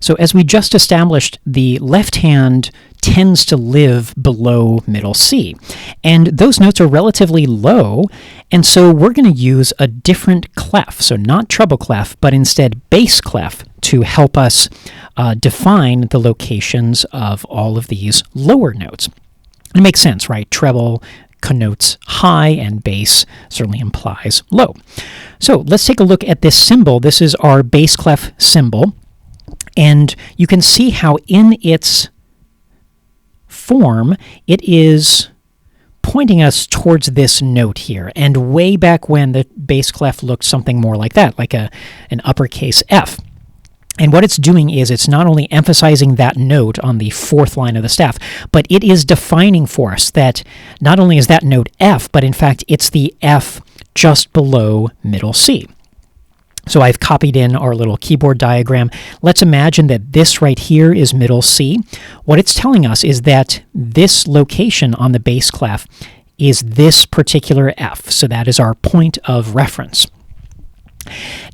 So as we just established, the left hand tends to live below middle C. And those notes are relatively low, and so we're going to use a different clef. So not treble clef, but instead bass clef to help us define the locations of all of these lower notes. It makes sense, right? Treble connotes high, and bass certainly implies low. So let's take a look at this symbol. This is our bass clef symbol, and you can see how in its form it is pointing us towards this note here. And way back when, the bass clef looked something more like that, like an uppercase F. And what it's doing is it's not only emphasizing that note on the fourth line of the staff, but it is defining for us that not only is that note F, but in fact it's the F just below middle C. So I've copied in our little keyboard diagram. Let's imagine that this right here is middle C. What it's telling us is that this location on the bass clef is this particular F. So that is our point of reference.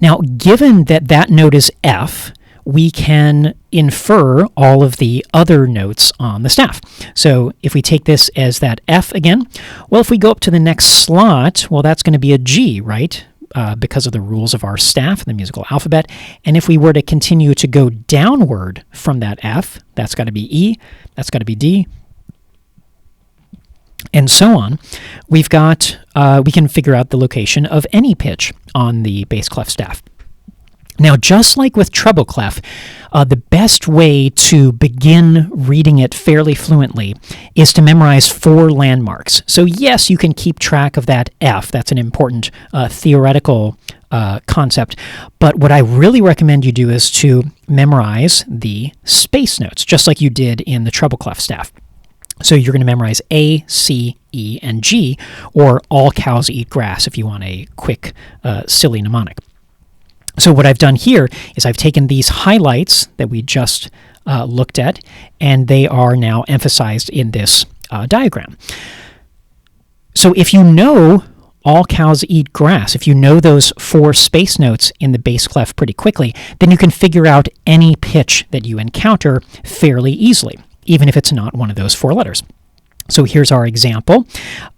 Now, given that that note is F, we can infer all of the other notes on the staff. So if we take this as that F again, well, if we go up to the next slot, well, that's going to be a G, right? Because of the rules of our staff, the musical alphabet. And if we were to continue to go downward from that F, that's got to be E, that's got to be D, and so on. We can figure out the location of any pitch on the bass clef staff. Now, just like with treble clef, the best way to begin reading it fairly fluently is to memorize 4 landmarks. So yes, you can keep track of that F. That's an important theoretical concept. But what I really recommend you do is to memorize the space notes, just like you did in the treble clef staff. So you're going to memorize A, C, E, and G, or all cows eat grass if you want a quick, silly mnemonic. So what I've done here is I've taken these highlights that we just looked at, and they are now emphasized in this diagram. So if you know all cows eat grass, if you know those 4 space notes in the bass clef pretty quickly, then you can figure out any pitch that you encounter fairly easily, even if it's not one of those 4 letters. So here's our example.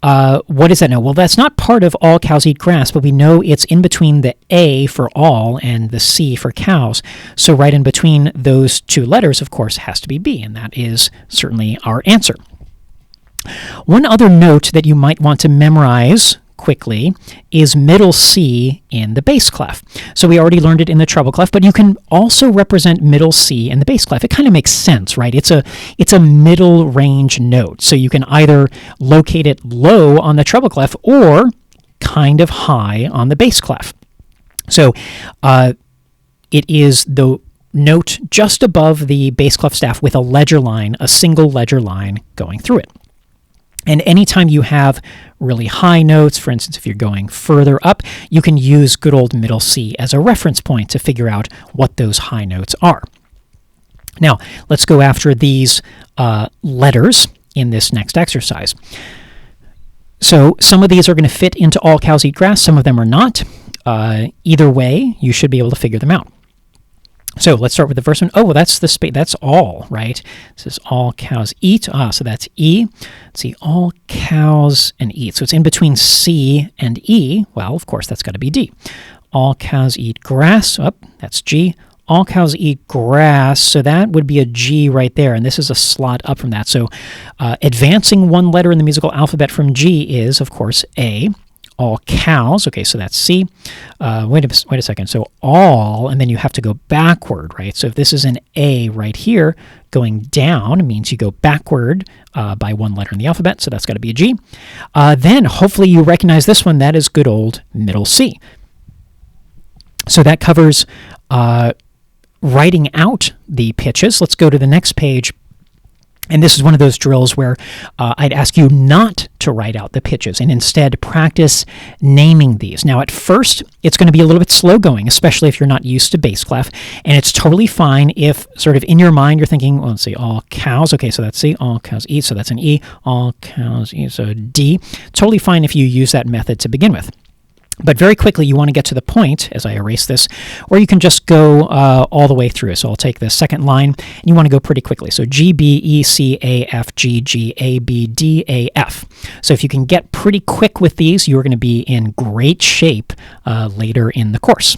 What does that know? Well, that's not part of all cows eat grass, but we know it's in between the A for all and the C for cows. So right in between those 2 letters, of course, has to be B, and that is certainly our answer. One other note that you might want to memorize quickly is middle C in the bass clef. So we already learned it in the treble clef, but you can also represent middle C in the bass clef. It kind of makes sense, right? It's a middle range note. So you can either locate it low on the treble clef or kind of high on the bass clef. So it is the note just above the bass clef staff with a ledger line, a single ledger line going through it. And anytime you have really high notes, for instance, if you're going further up, you can use good old middle C as a reference point to figure out what those high notes are. Now, let's go after these letters in this next exercise. So some of these are going to fit into all cows eat grass, some of them are not. Either way, you should be able to figure them out. So let's start with the first one. Oh, well, that's the space. That's all, right? This is all cows eat. So that's E. Let's see, all cows and eat. So it's in between C and E. Well, of course, that's got to be D. All cows eat grass. Oh, that's G. All cows eat grass. So that would be a G right there. And this is a slot up from that. So advancing 1 letter in the musical alphabet from G is, of course, A. All cows. Okay, so that's C. Wait a second. So all, and then you have to go backward, right? So if this is an A right here, going down means you go backward by 1 letter in the alphabet, so that's got to be a G. Then hopefully you recognize this one. That is good old middle C. So that covers writing out the pitches. Let's go to the next page. And this is one of those drills where I'd ask you not to write out the pitches and instead practice naming these. Now, at first, it's going to be a little bit slow going, especially if you're not used to bass clef. And it's totally fine if sort of in your mind you're thinking, well, let's see, all cows. Okay, so that's C. All cows eat, so that's an E. All cows eat, so D. Totally fine if you use that method to begin with. But very quickly, you want to get to the point, as I erase this, or you can just go all the way through. So I'll take the second line, and you want to go pretty quickly. So G, B, E, C, A, F, G, G, A, B, D, A, F. So if you can get pretty quick with these, you're going to be in great shape later in the course.